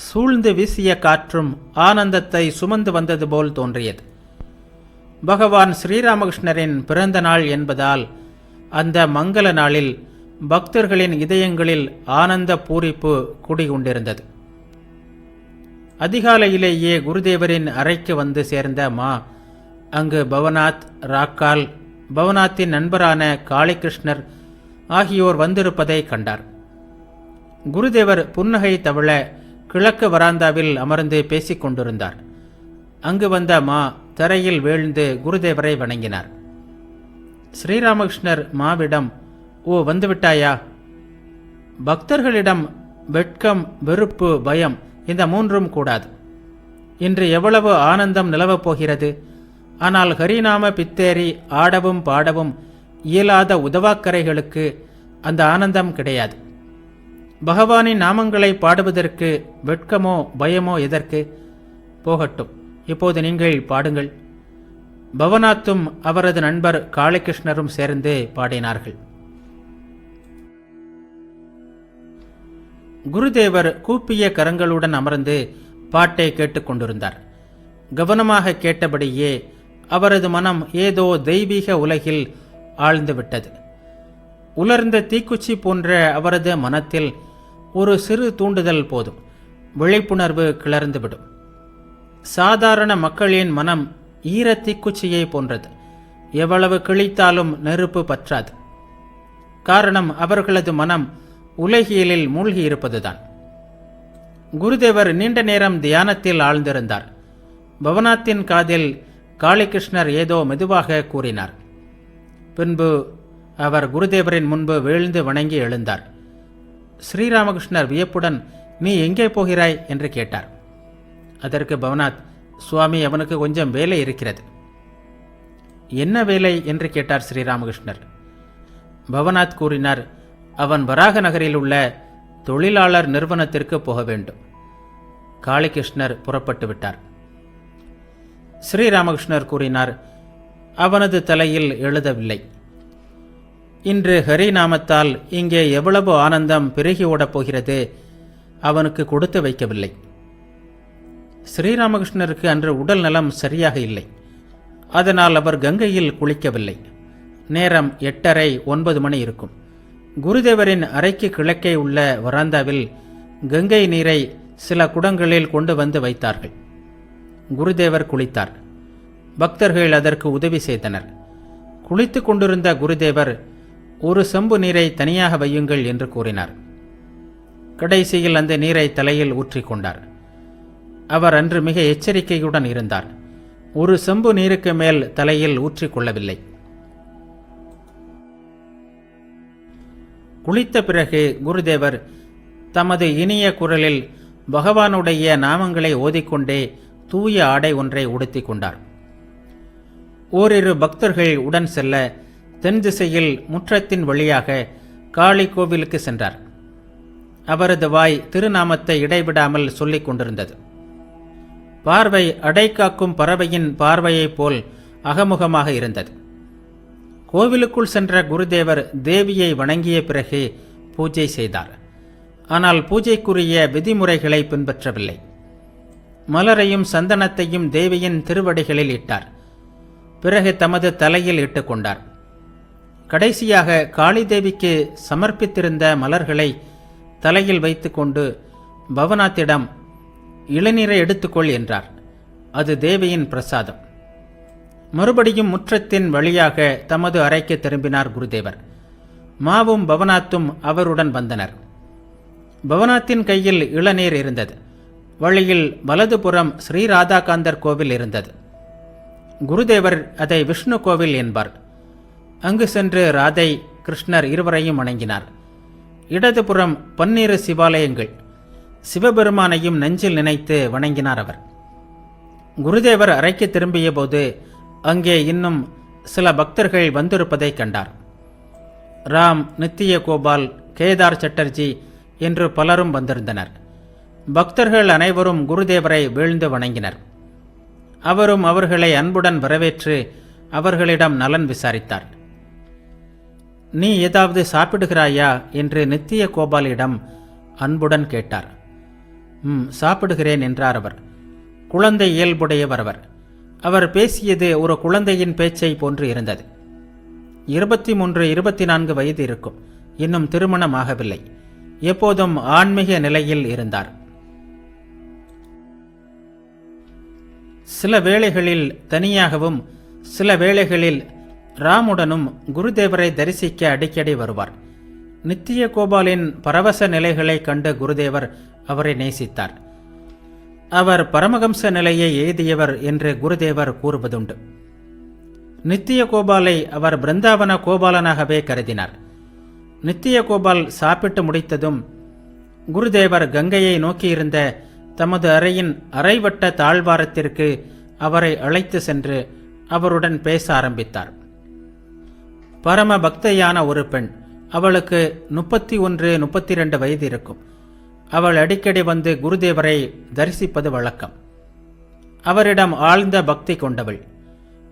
சூழ்ந்து வீசிய காற்றும் ஆனந்தத்தை சுமந்து வந்தது போல் தோன்றியது. பகவான் ஸ்ரீராமகிருஷ்ணரின் பிறந்த நாள் என்பதால் அந்த மங்கள நாளில் பக்தர்களின் இதயங்களில் ஆனந்த பூரிப்பு குடிகொண்டிருந்தது. அதிகாலையிலேயே குருதேவரின் அறைக்கு வந்து சேர்ந்த மா அங்கு பவநாத், ராக்கால், பவநாத்தின் நண்பரான காளிகிருஷ்ணர் ஆகியோர் வந்திருப்பதை கண்டார். குருதேவர் புன்னகை தவழ கிழக்கு வராந்தாவில் அமர்ந்து பேசிக் கொண்டிருந்தார். அங்கு வந்த மா தரையில் வீழ்ந்து குருதேவரை வணங்கினார். ஸ்ரீராமகிருஷ்ணர் மாவிடம், ஓ வந்துவிட்டாயா? பக்தர்களிடம் வெட்கம், வெறுப்பு, பயம் இந்த மூன்றும் கூடாது. இன்று எவ்வளவு ஆனந்தம் நிலவப் போகிறது. ஆனால் ஹரிநாம பித்தேறி ஆடவும் பாடவும் இயலாத உதவாக்கரைகளுக்கு அந்த ஆனந்தம் கிடையாது. பகவானின் நாமங்களை பாடுவதற்கு வெட்கமோ பயமோ எதற்கு? போகட்டும், இப்போது நீங்கள் பாடுங்கள். பவநாத்தும் அவரது நண்பர் காளிகிருஷ்ணரும் சேர்ந்து பாடினார்கள். குருதேவர் கூப்பிய கரங்களுடன் அமர்ந்து பாட்டை கேட்டுக்கொண்டிருந்தார். கவனமாக கேட்டபடியே அவரது மனம் ஏதோ தெய்வீக உலகில் ஆழ்ந்துவிட்டது. உலர்ந்த தீக்குச்சி போன்ற அவரது மனத்தில் ஒரு சிறு தூண்டுதல் போதும், விழிப்புணர்வு கிளர்ந்துவிடும். சாதாரண மக்களின் மனம் ஈர தீக்குச்சியை போன்றது. எவ்வளவு கிழித்தாலும் நெருப்பு பற்றாது. காரணம், அவர்களது மனம் உலகியலில் மூழ்கி இருப்பதுதான். குருதேவர் நீண்ட நேரம் தியானத்தில் ஆழ்ந்திருந்தார். பவநாத்தின் காதில் காளிகிருஷ்ணர் ஏதோ மெதுவாக கூறினார். பின்பு அவர் குருதேவரின் முன்பு வீழ்ந்து வணங்கி எழுந்தார். ஸ்ரீராமகிருஷ்ணர் வியப்புடன், நீ எங்கே போகிறாய் என்று கேட்டார். அதற்கு பவநாத், சுவாமி, அவனுக்கு கொஞ்சம் வேலை இருக்கிறது. என்ன வேலை என்று கேட்டார் ஸ்ரீராமகிருஷ்ணர். பவநாத் கூறினார், அவன் வராக நகரில் உள்ள தொழிலாளர் நிறுவனத்திற்கு போக வேண்டும். காளிகிருஷ்ணர் புறப்பட்டு விட்டார். ஸ்ரீராமகிருஷ்ணர் கூறினார், அவனது தலையில் எழுதவில்லை. இன்று ஹரிநாமத்தால் இங்கே எவ்வளவு ஆனந்தம் பெருகி ஓடப் போகிறது, அவனுக்கு கொடுத்து வைக்கவில்லை. ஸ்ரீராமகிருஷ்ணருக்கு அன்று உடல் நலம் சரியாக இல்லை. அதனால் அவர் கங்கையில் குளிக்கவில்லை. நேரம் 8:30-9 மணி இருக்கும். குருதேவரின் அறைக்கு கிழக்கே உள்ள வராந்தாவில் கங்கை நீரை சில குடங்களில் கொண்டு வந்து வைத்தார்கள். குருதேவர் குளித்தார். பக்தர்கள் அதற்கு உதவி செய்தனர். குளித்து கொண்டிருந்த குருதேவர், ஒரு செம்பு நீரை தனியாக வையுங்கள் என்று கூறினார். கடைசியில் அந்த நீரை தலையில் ஊற்றிக்கொண்டார். அவர் அன்று மிக எச்சரிக்கையுடன் இருந்தார். ஒரு செம்பு நீருக்கு மேல் தலையில் ஊற்றிக்கொள்ளவில்லை. குளித்த பிறகு குருதேவர் தமது இனிய குரலில் பகவானுடைய நாமங்களை ஓதிக்கொண்டே தூய ஆடை ஒன்றை உடுத்திக் கொண்டார். ஓரிரு பக்தர்கள் உடன் செல்ல தென் திசையில் முற்றத்தின் வழியாக காளி கோவிலுக்கு சென்றார். அவரது வாய் திருநாமத்தை இடைவிடாமல் சொல்லிக் கொண்டிருந்தது. பார்வை அடைக்காக்கும் பறவையின் பார்வையைப் போல் அகமுகமாக இருந்தது. கோவிலுக்குள் சென்ற குருதேவர் தேவியை வணங்கிய பிறகு பூஜை செய்தார். ஆனால் பூஜைக்குரிய விதிமுறைகளை பின்பற்றவில்லை. மலரையும் சந்தனத்தையும் தேவியின் திருவடிகளில் இட்டார். பிறகு தமது தலையில் இட்டுக்கொண்டார். கடைசியாக காளி தேவிக்கு சமர்ப்பித்திருந்த மலர்களை தலையில் வைத்துக்கொண்டு பவநாத்திடம், இளநீரை எடுத்துக்கொள் என்றார். அது தேவியின் பிரசாதம். மறுபடியும் முற்றத்தின் வழியாக தமது அறைக்கு திரும்பினார் குருதேவர். மாவும் பவநாத்தும் அவருடன் வந்தனர். பவநாத்தின் கையில் இளநீர் இருந்தது. வழியில் வலதுபுறம் ஸ்ரீ ராதாகாந்தர் கோவில் இருந்தது. குருதேவர் அதை விஷ்ணு கோவில் என்பார். அங்கு சென்று ராதை, கிருஷ்ணர் இருவரையும் வணங்கினார். இடதுபுறம் 12 சிவாலயங்கள். சிவபெருமானையும் நெஞ்சில் நினைத்து வணங்கினார் அவர். குருதேவர் அறைக்கு திரும்பிய போது அங்கே இன்னும் சில பக்தர்கள் வந்திருப்பதை கண்டார். ராம், நித்திய கோபால், கேதார் சட்டர்ஜி என்று பலரும் வந்திருந்தனர். பக்தர்கள் அனைவரும் குருதேவரை வீழ்ந்து வணங்கினர். அவரும் அவர்களை அன்புடன் வரவேற்று அவர்களிடம் நலன் விசாரித்தார். நீ ஏதாவது சாப்பிடுகிறாயா என்று நித்திய கோபாலிடம் அன்புடன் கேட்டார். சாப்பிடுகிறேன் என்றார் அவர். குழந்தை இயல்புடையவர் அவர். அவர் பேசியது ஒரு குழந்தையின் பேச்சை போன்று இருந்தது. 23, 24 வயது இருக்கும். இன்னும் திருமணமாகவில்லை. எப்போதும் ஆன்மீக நிலையில் இருந்தார். சில வேளைகளில் தனியாகவும் சில வேளைகளில் ராமுடனும் குருதேவரை தரிசிக்க அடிக்கடி வருவார். நித்திய கோபாலின் பரவச நிலைகளை கண்டு குருதேவர் அவரை நேசித்தார். அவர் பரமஹம்ச நிலையை எழுதியவர் என்று குருதேவர் கூறுவதுண்டு. நித்திய கோபாலை அவர் பிருந்தாவன கோபாலனாகவே கருதினார். நித்திய கோபால் சாப்பிட்டு முடித்ததும் குருதேவர் கங்கையை நோக்கியிருந்த தமது அறையின் அரைவட்ட தாழ்வாரத்திற்கு அவரை அழைத்து சென்று அவருடன் பேச ஆரம்பித்தார். பரம பக்தையான ஒரு பெண். அவளுக்கு 31, 32 வயது இருக்கும். அவள் அடிக்கடி வந்து குருதேவரை தரிசிப்பது வழக்கம். அவரிடம் ஆழ்ந்த பக்தி கொண்டவள்.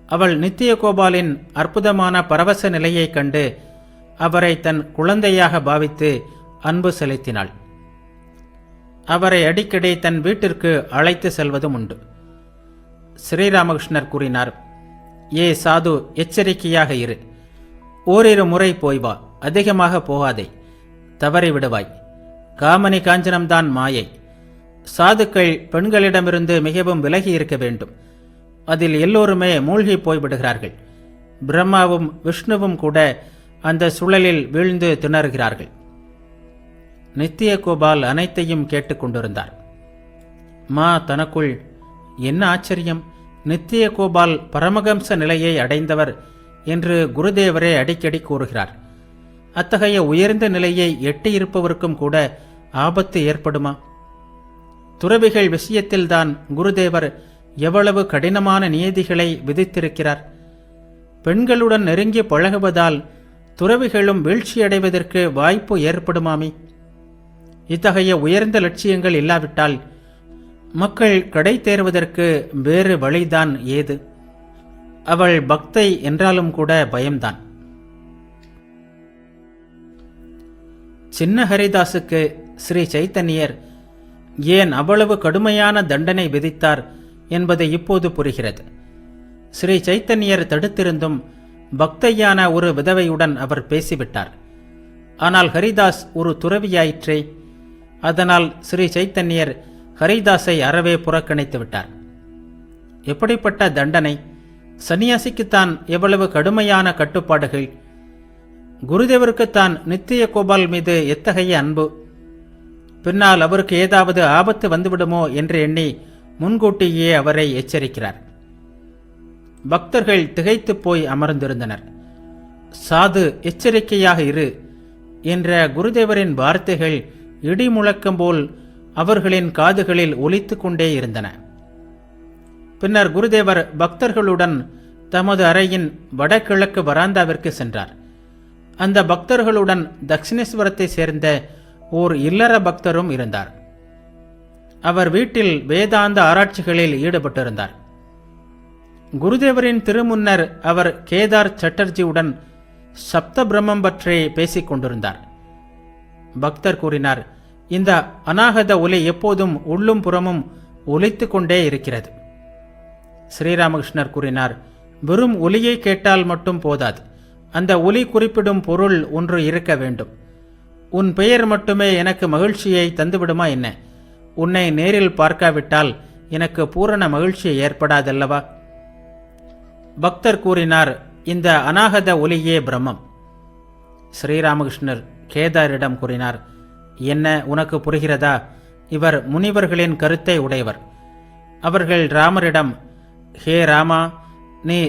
அவள் நித்திய கோபாலின் அற்புதமான பரவச நிலையைக் கண்டு அவரை தன் குழந்தையாக பாவித்து அன்பு செலுத்தினாள். அவரை அடிக்கடி தன் வீட்டிற்கு அழைத்து செல்வதும் உண்டு. ஸ்ரீராமகிருஷ்ணர் கூறினார், ஏ சாது, எச்சரிக்கையாக இரு. ஓரிரு முறை போய் வா, அதிகமாக போகாதே, தவறி விடுவாய். காமனி காஞ்சனம்தான் மாயை. சாதுக்கள் பெண்களிடமிருந்து மிகவும் விலகி இருக்க வேண்டும். அதில் எல்லோருமே மூழ்கி போய்விடுகிறார்கள். பிரம்மாவும் விஷ்ணுவும் கூட அந்த சுழலில் வீழ்ந்து திணறுகிறார்கள். நித்திய கோபால் அனைத்தையும் கேட்டுக்கொண்டிருந்தார். தனக்குள், என்ன ஆச்சரியம், நித்திய கோபால் பரமஹம்ச நிலையை அடைந்தவர் என்று குருதேவரே அடிக்கடி கூறுகிறார். அத்தகைய உயர்ந்த நிலையை எட்டியிருப்பவருக்கும் கூட ஆபத்து ஏற்படுமா? துறவிகள் விஷயத்தில்தான் குருதேவர் எவ்வளவு கடினமான நியதிகளை விதித்திருக்கிறார். பெண்களுடன் நெருங்கி பழகுவதால் துறவிகளும் வீழ்ச்சியடைவதற்கு வாய்ப்பு ஏற்படுமாமே? இத்தகைய உயர்ந்த லட்சியங்கள் இல்லாவிட்டால் மக்கள் கடை தேர்வதற்கு வேறு வழிதான் ஏது? அவள் பக்தை என்றாலும் கூட பயம்தான். சின்ன ஹரிதாஸுக்கு ஸ்ரீ சைத்தன்யர் ஏன் அவ்வளவு கடுமையான தண்டனை விதித்தார் என்பது இப்போது புரிகிறது. ஸ்ரீ சைத்தன்யர் தடுத்திருந்தும் பக்தையான ஒரு விதவையுடன் அவர் பேசிவிட்டார். ஆனால் ஹரிதாஸ் ஒரு துறவியாயிற்றே. அதனால் ஸ்ரீ சைத்தன்யர் ஹரிதாஸை அறவே புறக்கணித்து விட்டார். எப்படிப்பட்ட தண்டனை! சன்னியாசிக்குத்தான் எவ்வளவு கடுமையான கட்டுப்பாடுகள்! குருதேவருக்குத்தான் நித்திய கோபால் மீது எத்தகைய அன்பு! பின்னால் அவருக்கு ஏதாவது ஆபத்து வந்துவிடுமோ என்று எண்ணி முன்கூட்டியே அவரை எச்சரிக்கிறார். பக்தர்கள் திகைத்து போய் அமர்ந்திருந்தனர். சாது, எச்சரிக்கையாக இரு என்ற குருதேவரின் வார்த்தைகள் இடி முழக்கம் போல் அவர்களின் காதுகளில் ஒலித்து கொண்டே இருந்தன. பின்னர் குருதேவர் பக்தர்களுடன் தமது அறையின் வடகிழக்கு வராந்தாவிற்கு சென்றார். அந்த பக்தர்களுடன் தட்சிணேஸ்வரத்தை சேர்ந்த ஓர் இல்லற பக்தரும் இருந்தார். அவர் வீட்டில் வேதாந்த ஆராய்ச்சிகளில் ஈடுபட்டிருந்தார். குருதேவரின் திருமுன்னர் அவர் கேதார் சட்டர்ஜியுடன் சப்த பிரம்மம் பற்றி பேசிக் கொண்டிருந்தார். பக்தர் கூறினார், இந்த அநாகத ஒலி எப்போதும் உள்ளும் புறமும் ஒலித்து கொண்டே இருக்கிறது. ஸ்ரீராமகிருஷ்ணர் கூறினார், வெறும் ஒலியை கேட்டால் மட்டும் போதாது. அந்த ஒலி குறிப்பிடும் பொருள் ஒன்று இருக்க வேண்டும். உன் பெயர் மட்டுமே எனக்கு மகிழ்ச்சியை தந்துவிடுமா என்ன? உன்னை நேரில் பார்க்காவிட்டால் எனக்கு பூரண மகிழ்ச்சி ஏற்படாதல்லவா? பக்தர் கூறினார், இந்த அநாகத ஒலியே பிரம்மம். ஸ்ரீராமகிருஷ்ணர் கேதாரிடம் கூறினார், என்ன, உனக்கு புரிகிறதா? இவர் முனிவர்களின் கருத்தை உடையவர். அவர்கள் ராமரிடம், ஹே ராமா, நீ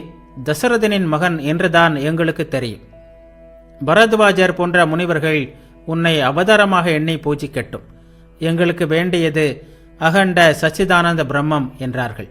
தசரதனின் மகன் என்றுதான் எங்களுக்கு தெரியும். பரத்வாஜர் போன்ற முனிவர்கள் உன்னை அவதாரமாக எண்ணி பூஜிக்கட்டும். எங்களுக்கு வேண்டியது அகண்ட சச்சிதானந்த பிரம்மம் என்றார்கள்.